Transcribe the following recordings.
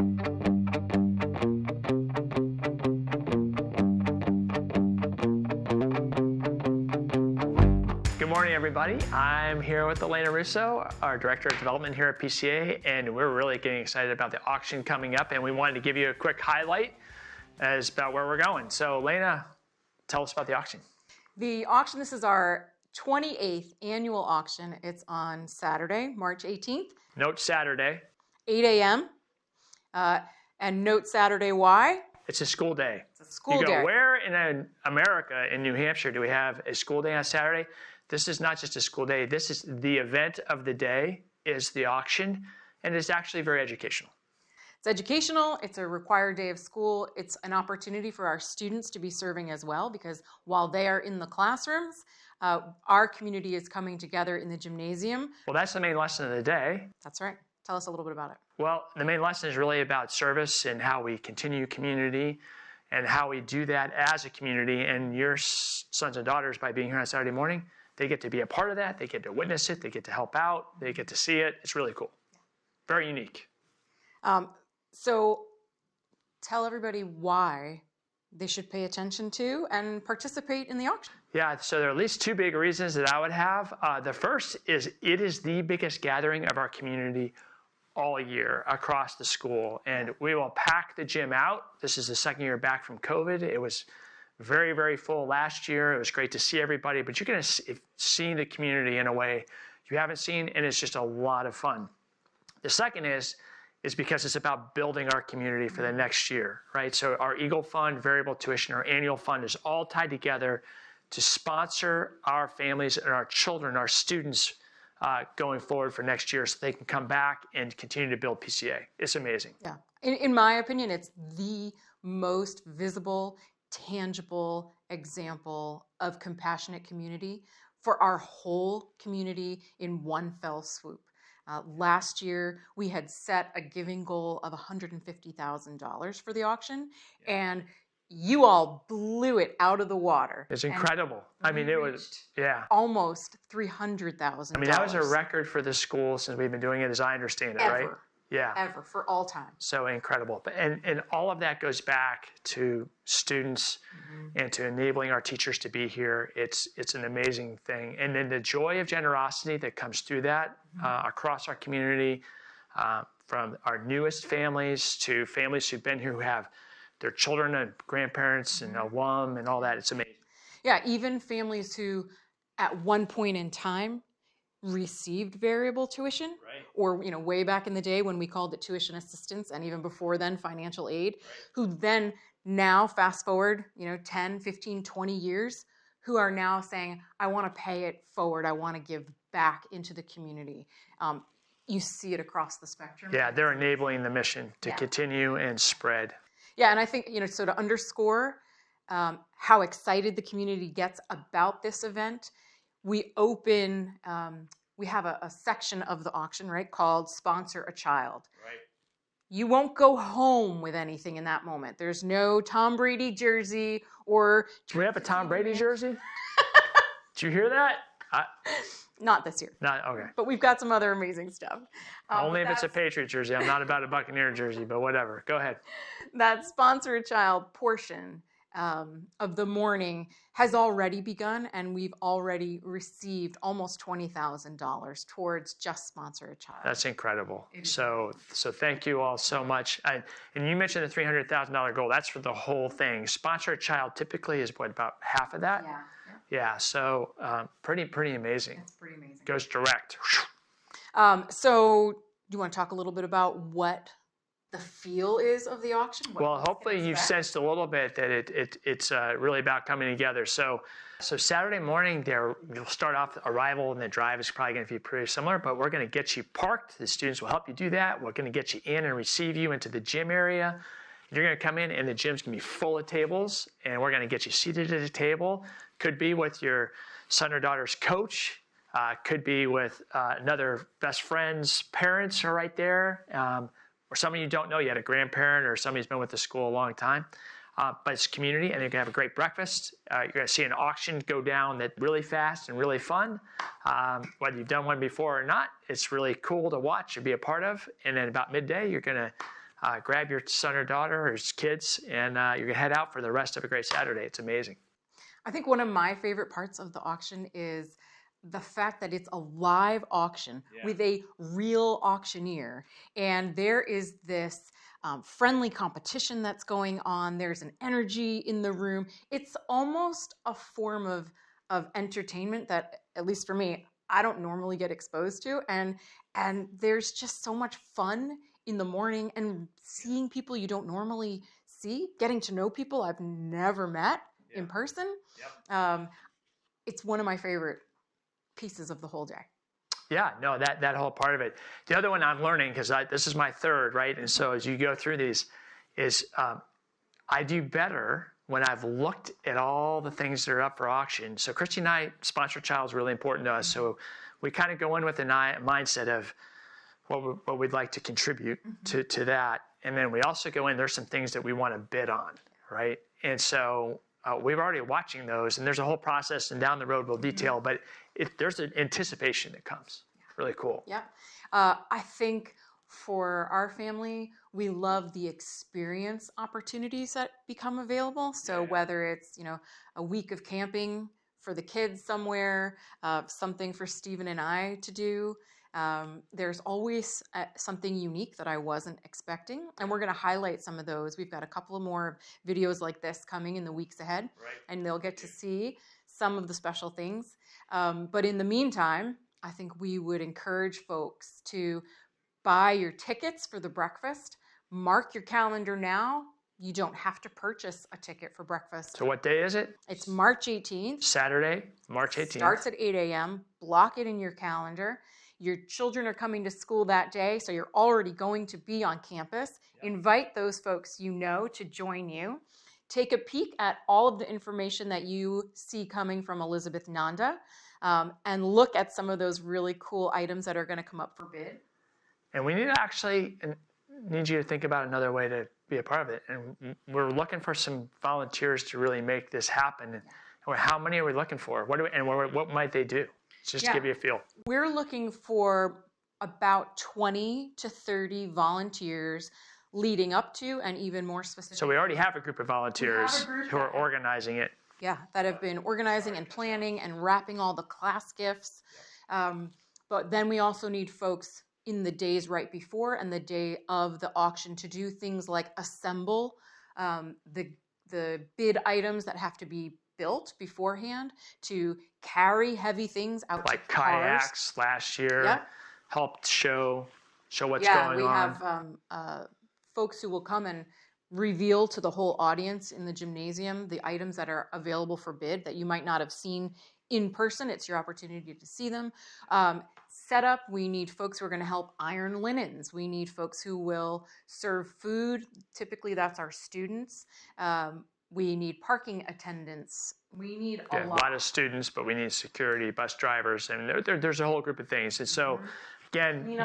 Good morning, everybody. I'm here with Elaina Russo, our Director of Development here at PCA, and we're really getting excited about the auction coming up, and we wanted to give you a quick highlight as about where we're going. So, Elaina, tell us about the auction. The auction, this is our 28th annual auction. It's on Saturday, March 18th. Note Saturday. 8 a.m. And note Saturday, why? It's a school day. It's a school day. Where in America, in New Hampshire, do we have a school day on Saturday? This is not just a school day. This is the event of the day, is the auction, and it's actually very educational. It's educational. It's a required day of school. It's an opportunity for our students to be serving as well, because while they are in the classrooms, our community is coming together in the gymnasium. Well, that's the main lesson of the day. That's right. Tell us a little bit about it. Well, the main lesson is really about service and how we continue community and how we do that as a community. And your sons and daughters, by being here on Saturday morning, they get to be a part of that. They get to witness it. They get to help out. They get to see it. It's really cool. Very unique. So tell everybody why they should pay attention to and participate in the auction. Yeah, so there are at least two big reasons that I would have. The first is it is the biggest gathering of our community all year across the school, and we will pack the gym out. This is the second year back from COVID. It was very, very full last year. It was great to see everybody, but you're going to see the community in a way you haven't seen, and it's just a lot of fun. The second is because it's about building our community for the next year, right? So our Eagle Fund, variable tuition, our annual fund is all tied together to sponsor our families and our children, our students, going forward for next year so they can come back and continue to build PCA. It's amazing. Yeah. In my opinion, it's the most visible, tangible example of compassionate community for our whole community in one fell swoop. Last year, we had set a giving goal of $150,000 for the auction, and you all blew it out of the water. It's incredible. I mean, it was, yeah. Almost $300,000. I mean, that was a record for the school since we've been doing it, as I understand it, right? Yeah. Ever, for all time. So incredible. And all of that goes back to students and to enabling our teachers to be here. It's an amazing thing. And then the joy of generosity that comes through that across our community, from our newest families to families who've been here who have their children and grandparents and alum and all that. It's amazing. Yeah, even families who at one point in time received variable tuition, right, or way back in the day when we called it tuition assistance, and even before then financial aid, right, who then now fast forward 10, 15, 20 years, who are now saying, I want to pay it forward, I want to give back into the community. You see it across the spectrum. Yeah, they're enabling the mission to continue and spread. Yeah, and I think, so to underscore how excited the community gets about this event, we open, we have a section of the auction, right, called Sponsor a Child. Right. You won't go home with anything in that moment. There's no Tom Brady jersey or... Do we have a Tom Brady jersey? Did you hear that? Not this year. Not, okay. But we've got some other amazing stuff. Only if it's a Patriots jersey. I'm not about a Buccaneer jersey, but whatever. Go ahead. That Sponsor a Child portion of the morning has already begun, and we've already received almost $20,000 towards just Sponsor a Child. That's incredible. So thank you all so much. And you mentioned the $300,000 goal. That's for the whole thing. Sponsor a Child typically is about half of that? Yeah. Yeah, so pretty amazing. It's pretty amazing. Goes direct. So do you want to talk a little bit about what the feel is of the auction? Well, hopefully you've sensed a little bit that it's really about coming together. So Saturday morning, you'll start off arrival, and the drive is probably going to be pretty similar, but we're going to get you parked. The students will help you do that. We're going to get you in and receive you into the gym area. You're going to come in, and the gym's going to be full of tables, and we're going to get you seated at a table. Could be with your son or daughter's coach. Could be with another best friend's parents are right there. Or someone you don't know yet, a grandparent or somebody who's been with the school a long time. But it's community, and you're going to have a great breakfast. You're going to see an auction go down that's really fast and really fun. Whether you've done one before or not, it's really cool to watch or be a part of. And then about midday, you're going to grab your son or daughter or his kids, and you're going to head out for the rest of a great Saturday. It's amazing. I think one of my favorite parts of the auction is the fact that it's a live auction with a real auctioneer. And there is this friendly competition that's going on. There's an energy in the room. It's almost a form of entertainment that, at least for me, I don't normally get exposed to. And there's just so much fun in the morning and seeing people you don't normally see, getting to know people I've never met in person. It's one of my favorite pieces of the whole day. Yeah, no, that whole part of it. The other one I'm learning, because this is my third, right? And so as you go through these, is I do better when I've looked at all the things that are up for auction. So Christy and I, sponsor child is really important to us. So we kind of go in with a mindset of what we'd like to contribute to that. And then we also go in, there's some things that we want to bid on, right? And so we've already watching those, and there's a whole process, and down the road we'll detail, but there's an anticipation that comes. Really cool. Yeah. I think for our family, we love the experience opportunities that become available. So whether it's, a week of camping for the kids somewhere, something for Stephen and I to do, there's always something unique that I wasn't expecting. And we're going to highlight some of those. We've got a couple of more videos like this coming in the weeks ahead, and they'll get to see some of the special things. But in the meantime, I think we would encourage folks to buy your tickets for the breakfast. Mark your calendar now. You don't have to purchase a ticket for breakfast. So what day is it? It's March 18th. Saturday, March 18th. Starts at 8 a.m. Block it in your calendar. Your children are coming to school that day, so you're already going to be on campus. Invite those folks you know to join you. Take a peek at all of the information that you see coming from Elizabeth Nanda, and look at some of those really cool items that are going to come up for bid. And we need you to think about another way to be a part of it. And we're looking for some volunteers to really make this happen. And how many are we looking for? What might they do? Just to give you a feel. We're looking for about 20 to 30 volunteers leading up to, and even more specific. So we already have a group of volunteers who are organizing it. Yeah, that have been organizing and planning and wrapping all the class gifts. But then we also need folks in the days right before and the day of the auction to do things like assemble the bid items that have to be built beforehand, to carry heavy things out like to cars. Kayaks last year helped show what's going on. We have folks who will come and reveal to the whole audience in the gymnasium the items that are available for bid that you might not have seen in person. It's your opportunity to see them. Setup, we need folks who are going to help iron linens. We need folks who will serve food. Typically, that's our students. We need parking attendants. We need a lot of students, but we need security, bus drivers, and there's a whole group of things. And so, again,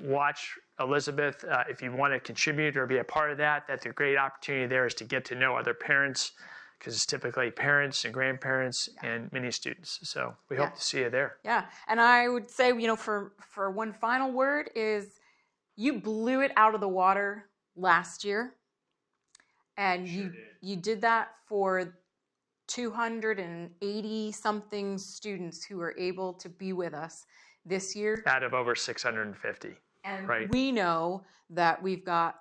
watch Elizabeth. If you want to contribute or be a part of that, that's a great opportunity there is to get to know other parents, because it's typically parents and grandparents and many students. So we hope to see you there. Yeah, and I would say, for one final word is, you blew it out of the water last year. And you did that for 280 something students who were able to be with us this year. Out of over 650. And we know that we've got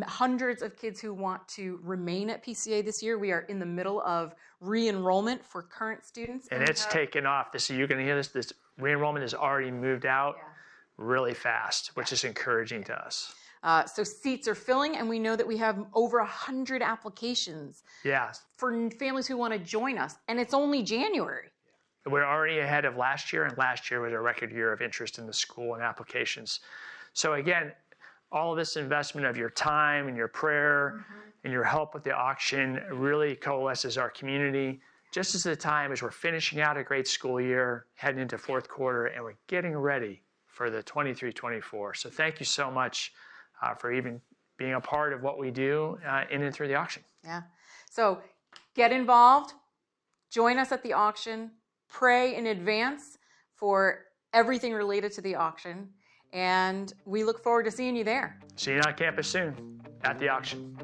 hundreds of kids who want to remain at PCA this year. We are in the middle of re-enrollment for current students. And it's taken off. You're going to hear this. This re-enrollment has already moved out really fast, which is encouraging to us. So seats are filling, and we know that we have over 100 applications for families who want to join us, and it's only January. We're already ahead of last year, and last year was a record year of interest in the school and applications. So again, all of this investment of your time and your prayer and your help with the auction really coalesces our community just as the time as we're finishing out a great school year, heading into fourth quarter, and we're getting ready for the 23-24. So thank you so much for even being a part of what we do in and through the auction. Yeah. So get involved, join us at the auction, pray in advance for everything related to the auction, and we look forward to seeing you there. See you on campus soon at the auction.